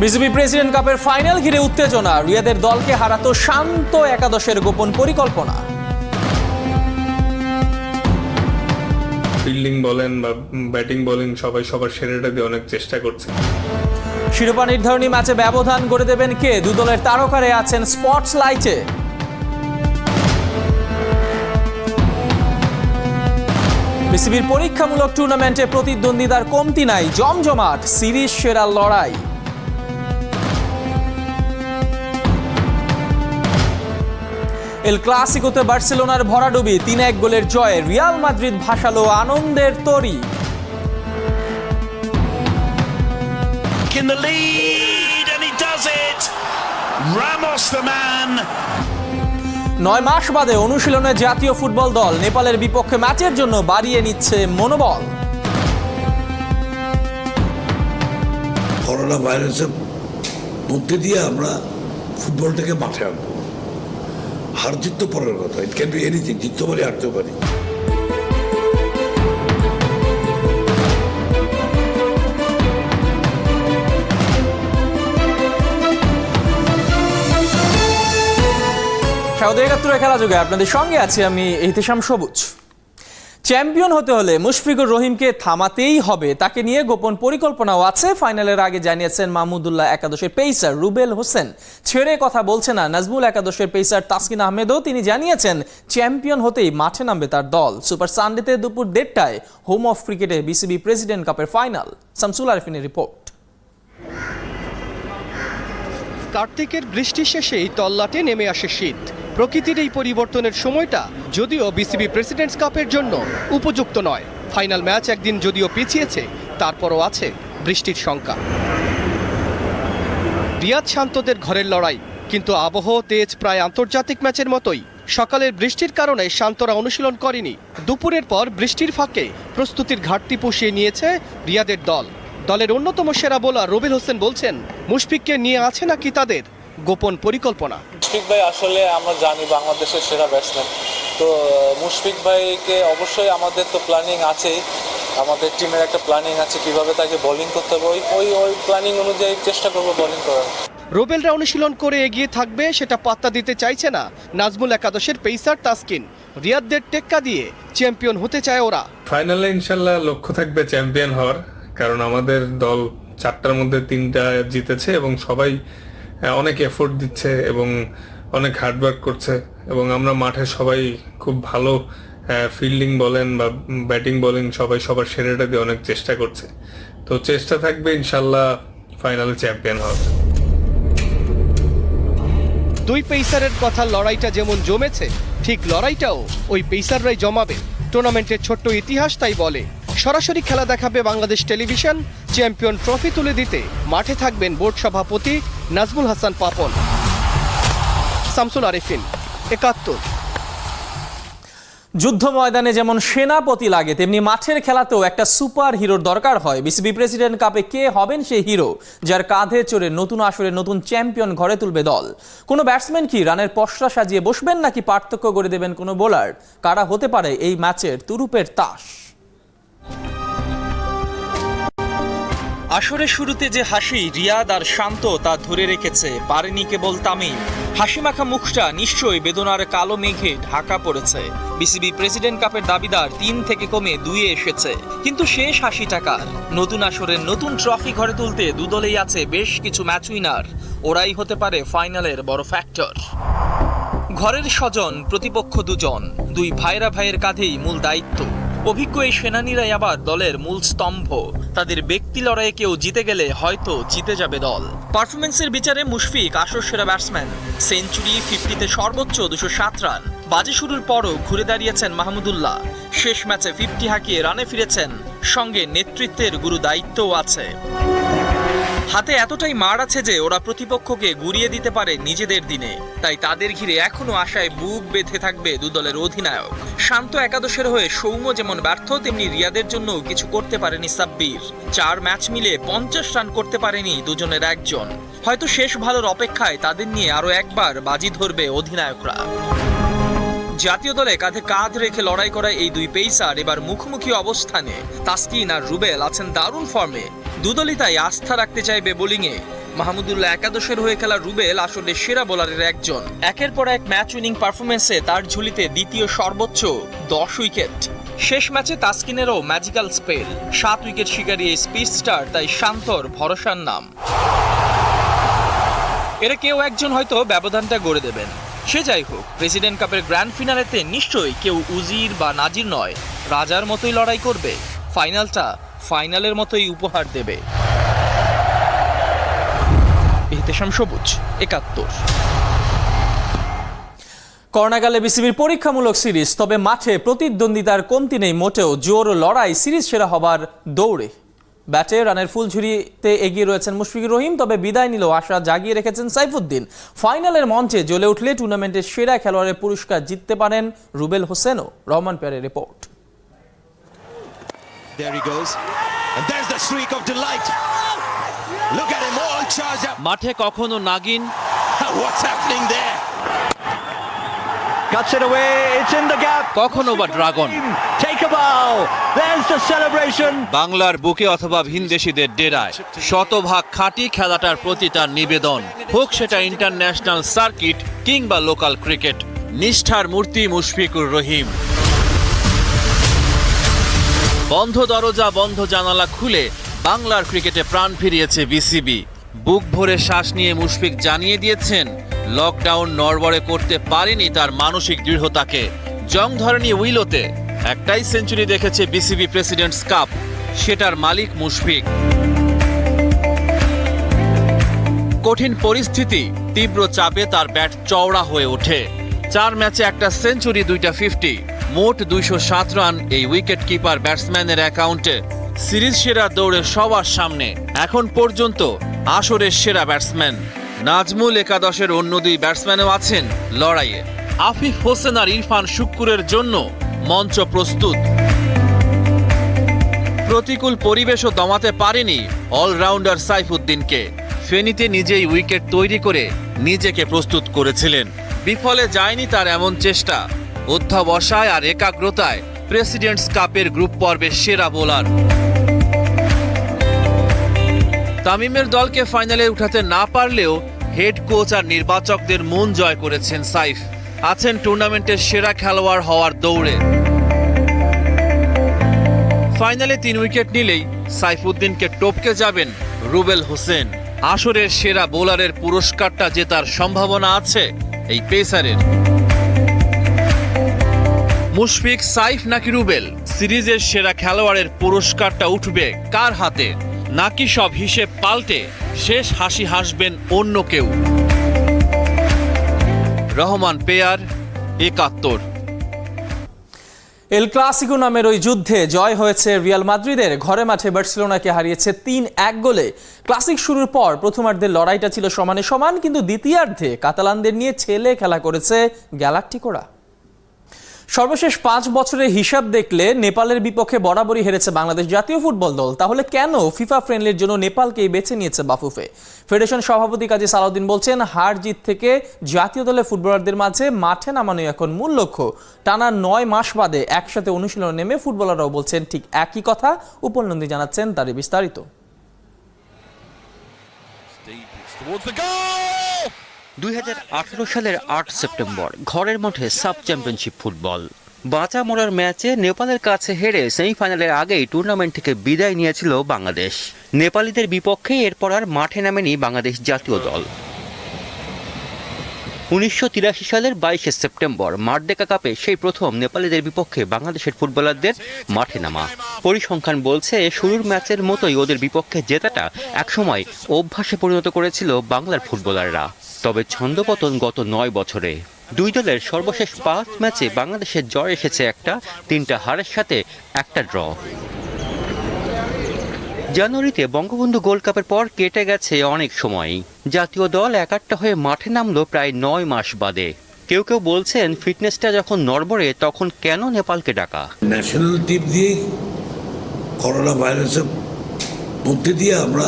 BCB president কাপের final ঘিরে উত্তেজনা, রিয়াদের দলকে হারাতো শান্ত একাদশের গোপন পরিকল্পনা। ফিল্ডিং বলেন বা ব্যাটিং বোলিং সবাই সবার সেরাটা দিয়ে অনেক চেষ্টা করছে। শিরোপা নির্ধারণী ম্যাচে ব্যবধান গড়ে দেবেন কে? দু দলের তারকারে আছেন স্পটস লাইটে। বিসিবির পরীক্ষামূলক টুর্নামেন্টে প্রতিদ্বন্দ্বিতার কমতি নাই, জমজমাট সিরিজ সেরার লড়াই। এল ক্লাসিকোতে বার্সেলোনার ভরাডুবি, 3-1 গোলের জয়ে রিয়াল মাদ্রিদ ভাসালো আনন্দের তরি। In the lead and he does it. Ramos the man. 9 মাস বাদে অনুশীলনে জাতীয় ফুটবল দল নেপালের বিপক্ষে ম্যাচের জন্য বাড়িয়ে নিচ্ছে মনোবল। করোনা ভাইরাসের মধ্যে দিয়ে আমরা ফুটবলটাকে মাঠে আনবো। হার জিত তো পরের কথা, ইট ক্যান বি এনিথিং, জিততে পারি হারতেও পারি। স্বাগত ৭১ খেলা যুগে আপনাদের সঙ্গে আছি আমি ইহতিশাম সবুজ। চ্যাম্পিয়ন হতে হলে মুশফিকুর রহিমকে থামাতেই হবে, তাকে নিয়ে গোপন পরিকল্পনাও আছে। ফাইনালের আগে জানিয়েছেন মাহমুদুল্লাহ একাদশের পেসার রুবেল হোসেন। ছেড়ে কথা বলছে না নাজমুল একাদশের পেসার তাসকিন আহমেদও। তিনি জানিয়েছেন চ্যাম্পিয়ন হতেই মাঠে নামবে তার দল। সুপার সানডেতে দুপুর 1:30টায় হোম অফ ক্রিকেটে বিসিবি প্রেসিডেন্ট কাপের ফাইনাল। শামসুল আরিফিনের রিপোর্ট। কার্তিকের বৃষ্টি শেষেই তল্লাটে নেমে আসে শীত। প্রকৃতির এই পরিবর্তনের সময়টা যদিও বিসিবি প্রেসিডেন্টস কাপের জন্য উপযুক্ত নয়। ফাইনাল ম্যাচ একদিন যদিও পিছিয়েছে, তারপরও আছে বৃষ্টির শঙ্কা। রিয়াদ শান্তদের ঘরের লড়াই, কিন্তু আবহ তেজ প্রায় আন্তর্জাতিক ম্যাচের মতোই। সকালের বৃষ্টির কারণে শান্তরা অনুশীলন করেনি। দুপুরের পর বৃষ্টির ফাঁকে প্রস্তুতির ঘাটতি পুষিয়ে নিয়েছে রিয়াদের দল। দলের অন্যতম সেরা বোলার রুবেল হোসেন বলছেন, মুশফিককে নিয়ে আছে নাকি তাদের গোপন পরিকল্পনা। মুশফিক ভাই আসলে আমরা জানি বাংলাদেশের সেরা ব্যাটসম্যান, তো মুশফিক ভাইকে অবশ্যই আমাদের তো প্ল্যানিং আছেই, আমাদের টিমের একটা প্ল্যানিং আছে কিভাবে তাকে বোলিং করতে হবে। ওই প্ল্যানিং অনুযায়ী চেষ্টা করবো বোলিং করার। রুবেলরা অনুশীলন করে এগিয়ে থাকবে সেটা পাত্তা দিতে চাইছে না নাজমুল একাদশের পেসার তাসকিন। রিয়াদদের টেক্কা দিয়ে চ্যাম্পিয়ন হতে চায় ওরা। ফাইনালে ইনশাল্লাহ লক্ষ্য থাকবে চ্যাম্পিয়ন হওয়ার, কারণ আমাদের দল 4টার মধ্যে 3টা জিতেছে এবং সবাই অনেক এফোর্ট দিচ্ছে এবং অনেক হার্ডওয়ার্ক করছে এবং আমরা মাঠে সবাই খুব ভালো ফিল্ডিং বলেন বা ব্যাটিং বোলিং সবাই সবার সেরাটা দিয়ে অনেক চেষ্টা করছে। তো চেষ্টা থাকবে ইনশাল্লাহ ফাইনালে চ্যাম্পিয়ন হওয়ার। দুই পেসারের কথা লড়াইটা যেমন জমেছে, ঠিক লড়াইটাও ওই পেসাররাই জমাবে। টুর্নামেন্টের ছোট্ট ইতিহাস তাই বলে। সরাসরি খেলা দেখাবে বাংলাদেশ টেলিভিশন। চ্যাম্পিয়ন ট্রফি তুলে দিতে মাঠে থাকবেন বোর্ড সভাপতি নাজমুল হাসান পাপন। শামসুল আরিফিন, ৭১। যুদ্ধ ময়দানে যেমন সেনাপতি লাগে, তেমনি মাঠের খেলাতেও একটা সুপার হিরোর দরকার হয়। বিসিবি প্রেসিডেন্ট কাপে কে হবেন সেই হিরো, যার কাঁধে চড়ে নতুন আসরে নতুন চ্যাম্পিয়ন ঘরে তুলবে দল? কোনো ব্যাটসম্যান কি রানের পসরা সাজিয়ে বসবেন, নাকি পার্থক্য করে দেবেন কোনো বোলার? কারা হতে পারে এই ম্যাচের তুরুপের তাস? আসরের শুরুতে যে হাসি রিয়াদ আর শান্ত তা ধরে রেখেছে পারেনি কেবল তামিম। হাসিমাখা মুখটা নিশ্চয়ই বেদনার কালো মেঘে ঢাকা পড়েছে। বিসিবি প্রেসিডেন্ট কাপের দাবিদার 3 থেকে কমে 2-এ এসেছে, কিন্তু শেষ হাসি টাকার। নতুন আসরের নতুন ট্রফি ঘরে তুলতে দুদলেই আছে বেশ কিছু ম্যাচ উইনার। ওরাই হতে পারে ফাইনালের বড় ফ্যাক্টর। ঘরের স্বজন, প্রতিপক্ষ দুজন, দুই ভাইয়ের কাঁধেই মূল দায়িত্ব। অভিজ্ঞ এই সেনানীরাই আবার দলের মূল স্তম্ভ। তাদের ব্যক্তি লড়াইয়ে কেউ জিতে গেলে হয়তো জিতে যাবে দল। পারফরমেন্সের বিচারে মুশফিক আসর সেরা ব্যাটসম্যান। সেঞ্চুরি, 50-তে সর্বোচ্চ 207 রান। বাজে শুরুর পরও ঘুরে দাঁড়িয়েছেন মাহমুদুল্লাহ। শেষ ম্যাচে 50 হাঁকিয়ে রানে ফিরেছেন। সঙ্গে নেতৃত্বের গুরু দায়িত্বও আছে। হাতে এতটাই মার আছে যে ওরা প্রতিপক্ষকে গুড়িয়ে দিতে পারে নিজেদের দিনে। তাই তাদের ঘিরে এখনো আশায় বুক বেঁধে থাকবে দুদলের অধিনায়ক। শান্ত একাদশের হয়ে সৌম্য যেমন ব্যর্থ, তেমনি রিয়াদের জন্য কিছু করতে পারেনি সাব্বির। 4 ম্যাচ মিলে 50 রান করতে পারেনি দুজনের একজন। হয়তো শেষ ভালোর অপেক্ষায় তাদের নিয়ে আরো একবার বাজি ধরবে অধিনায়করা। জাতীয় দলে কাঁধে কাঁধ রেখে লড়াই করা এই দুই পেসার এবার মুখোমুখি অবস্থানে। তাসকিন আর রুবেল আছেন দারুণ ফর্মে। দুদলই তাই আস্থা রাখতে চাইবে বোলিংয়ে। মাহমুদুল্লাহ একাদশের হয়ে খেলা রুবেল আসলে সেরা বোলারের একজন। একের পর এক ম্যাচ উইনিং পারফরমেন্সে তার ঝুলিতে দ্বিতীয় সর্বোচ্চ 10 উইকেট। শেষ ম্যাচে তাসকিনেরও ম্যাজিক্যাল স্পেল, 7 উইকেট শিকারী এই স্পিড স্টার তাই শান্তর ভরসার নাম। এরা কেউ একজন হয়তো ব্যবধানটা গড়ে দেবেন। সে যাই হোক, প্রেসিডেন্ট কাপের গ্র্যান্ড ফিনালেতে নিশ্চয়ই কেউ উজির বা নাজির নয়, রাজার মতোই লড়াই করবে, ফাইনালটা ফাইনালের মতোই উপহার দেবে। ইহতেশাম সবুজ, ৭১। কর্ণাগালে বিসিবির পরীক্ষামূলক সিরিজ, তবে মাঠে প্রতিদ্বন্দ্বিতার কমতি নেই মোটেও। জোর লড়াই সিরিজ সেরা হবার দৌড়ে। ব্যাটে রানের ফুলঝুরিতে এগিয়ে রয়েছেন মুশফিকুর রহিম, তবে বিদায় নিলেও আশা জাগিয়ে রেখেছেন সাইফুদ্দিন। ফাইনালের মঞ্চে জ্বলে উঠলে টুর্নামেন্টের সেরা খেলোয়াড়ের পুরস্কার জিততে পারেন রুবেল হোসেনও। রহমান পেয়ারের report. There he goes. And there's the streak of delight. Look at him all charged up. মাঠে কখনো নাগিন, What's happening there? Cuts it away, it's in the gap. কখনো বা dragon. Take a bow. There's the celebration. বাংলার বুকে অথবা ভিনদেশীদের ডেরায় শতভাগ খাঁটি খেলাটার প্রতি তার নিবেদন, হোক সেটা ইন্টারন্যাশনাল সার্কিট কিংবা লোকাল ক্রিকেট। নিষ্ঠার মূর্তি মুশফিকুর রহিম। বন্ধ দরজা বন্ধ জানালা খুলে বাংলার ক্রিকেটে প্রাণ ফিরিয়েছে বিসিবি। বুক ভরে শ্বাস নিয়ে মুশফিক জানিয়ে দিয়েছেন, লকডাউন নড়বড়ে করতে পারেনি তার মানসিক দৃঢ়তাকে। জং ধরেনি উইলোতে, একটাই সেঞ্চুরি দেখেছে বিসিবি প্রেসিডেন্টস কাপ, সেটার মালিক মুশফিক। কঠিন পরিস্থিতি, তীব্র চাপে তার ব্যাট চওড়া হয়ে ওঠে। 4 ম্যাচে একটা সেঞ্চুরি, 2টা 50, মোট 207 রান এই উইকেট কিপার ব্যাটসম্যানের অ্যাকাউন্টে। সিরিজ সেরা দৌড়ে সবার সামনে, এখন পর্যন্ত আসরের সেরা ব্যাটসম্যান। নাজমুল একাদশের অন্য 2 ব্যাটসম্যানও আছেন লড়াইয়ে। আফিফ হোসেন আর ইরফান শুক্কুরের জন্য মঞ্চ প্রস্তুত। প্রতিকূল পরিবেশও দমাতে পারেনি অলরাউন্ডার সাইফুদ্দিনকে। ফেনীতে নিজেই উইকেট তৈরি করে নিজেকে প্রস্তুত করেছিলেন। বিফলে যায়নি তার এমন চেষ্টা। অধ্যাবসায় আর একাগ্রতায় প্রেসিডেন্টস কাপের গ্রুপ পর্বের সেরা বোলার। তামিমের দলকে ফাইনালে উঠাতে না পারলেও হেড কোচ আর নির্বাচকদের মন জয় করেছেন সাইফ। আছেন টুর্নামেন্টের সেরা খেলোয়াড় হওয়ার দৌড়ে। ফাইনালে 3 উইকেট নিলেই সাইফুদ্দিনকে টপকে যাবেন রুবেল হোসেন। আসরের সেরা বোলারের পুরস্কারটা জেতার সম্ভাবনা আছে এই পেসারের। মুশফিক, সাইফ নাকি রুবেল, সিরিজের সেরা খেলোয়াড়ের পুরস্কারটা উঠবে কার হাতে? নাকি সব হিসেব পাল্টে শেষ হাসি হাসবেন অন্য কেউ? রহমান পেয়ার, ৭১। এল ক্লাসিকো নামের ওই যুদ্ধে জয় হয়েছে রিয়াল মাদ্রিদের। ঘরে মাঠে বার্সেলোনাকে হারিয়েছে 3-1 গোলে। ক্লাসিক শুরুর পর প্রথমার্ধের লড়াইটা ছিল সমানে সমান, কিন্তু দ্বিতীয়ার্ধে কাতালানদের নিয়ে ছেলে খেলা করেছে গ্যালাকটিকোরা। সর্বশেষ 5 বছরের হিসাব দেখলে নেপালের বিপক্ষে বরাবরই হেরেছে বাংলাদেশ জাতীয় ফুটবল দল। তাহলে কেন ফিফা ফ্রেন্ডলির জন্য নেপালকেই বেছে নিয়েছে বাফুফে? ফেডারেশন সভাপতি কাজী সালাউদ্দিন বলছেন, হার জিত থেকে জাতীয় দলের ফুটবলারদের মাঝে মাঠে নামানোই এখন মূল লক্ষ্য। টানা 9 মাস বাদে একসাথে অনুশীলনে নেমে ফুটবলাররাও বলছেন ঠিক একই কথা। উপল নন্দী জানাচ্ছেন তারই বিস্তারিত। 2018 সালের 8 সেপ্টেম্বর ঘরের মাঠে সাব চ্যাম্পিয়নশিপ ফুটবল। বাঁচা মরার ম্যাচে নেপালের কাছে হেরে সেমিফাইনালের আগেই টুর্নামেন্ট থেকে বিদায় নিয়েছিল বাংলাদেশ। নেপালিদের বিপক্ষে এরপর আর মাঠে নামেনি বাংলাদেশ জাতীয় দল। 1983 সালের 22 সেপ্টেম্বর মারদেকা কাপে সেই প্রথম নেপালিদের বিপক্ষে বাংলাদেশের ফুটবলারদের মাঠে নামা। পরিসংখ্যান বলছে শুরুর ম্যাচের মতোই ওদের বিপক্ষে জেতাটা একসময় অভ্যাসে পরিণত করেছিল বাংলার ফুটবলাররা। তবে ছন্দপতন গত 9 বছরে। 2 দলের সর্বশেষ 5 ম্যাচে বাংলাদেশের জয় এসেছে একটা, 3টা হারের সাথে একটা ড্র। জানুয়ারিতে বঙ্গবন্ধু গোল্ড কাপের পর কেটে গেছে অনেক সময়। জাতীয় দল একাট্টা হয়ে মাঠে নামলো প্রায় 9 মাস বাদে। কেউ কেউ বলছেন, ফিটনেসটা যখন নড়বড়ে তখন কেন নেপালকে ডাকা? ন্যাশনাল টিম দিয়ে করোনা ভাইরাসের মধ্যে দিয়ে আমরা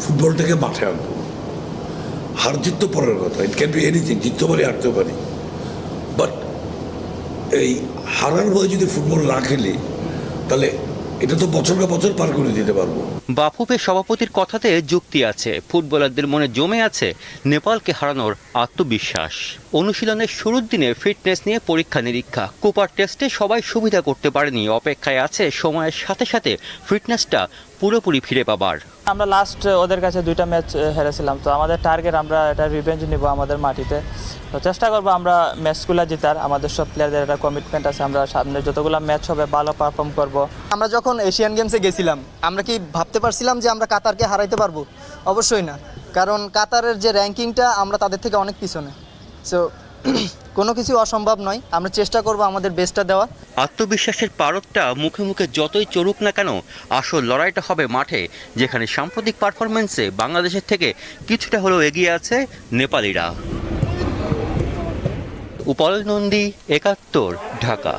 ফুটবলটাকে মাঠে আনবো। হার জিত তো পরের কথা, ইট ক্যান বি এনিথিং, জিততে পারি হারতেও পারি, বাট এই হারার ভয় যদি ফুটবল না খেলি তাহলে এটা তো বছরকে বছর পার করে দিতে পারবো। বাফুফে সভাপতির কথাতে যুক্তি আছে, ফুটবলারদের মনে জমে আছে নেপালকে হারানোর আত্মবিশ্বাস। অনুশীলনের শুরুর দিনে ফিটনেস নিয়ে পরীক্ষা নিরীক্ষা, কুপার টেস্টে সবাই সুবিধা করতে পারেনি, অপেক্ষায় আছে সময়ের সাথে সাথে ফিটনেসটা পুরোপুরি ফিরে পাবার। আমরা লাস্ট ওদের কাছে 2টা ম্যাচ হেরেছিলাম, তো আমাদের টার্গেট আমরা এটা রিভেঞ্জ নিব আমাদের মাটিতে। তো চেষ্টা করবো আমরা ম্যাচগুলো জেতার, আমাদের সব প্লেয়ারদের একটা কমিটমেন্ট আছে, আমরা সামনে যতগুলো ম্যাচ হবে ভালো পারফর্ম করব। আমরা যখন এশিয়ান গেমসে গেছিলাম আমরা কি ভাবতে পারছিলাম যে আমরা কাতারকে হারাইতে পারবো? অবশ্যই না, কারণ কাতারের যে র্যাঙ্কিংটা আমরা তাদের থেকে অনেক পিছনে। সো কোনো কিছু অসম্ভব নয়, আমরা চেষ্টা করব আমাদের বেস্টটা দেওয়া। আত্মবিশ্বাসের পারদটা মুখে মুখে যতই চড়ুক না কেন, আসল লড়াইটা হবে মাঠে, যেখানে সাম্প্রতিক পারফরমেন্সে বাংলাদেশের থেকে কিছুটা হলেও এগিয়ে আছে নেপালিরা। উপল নন্দী, ৭১, ঢাকা।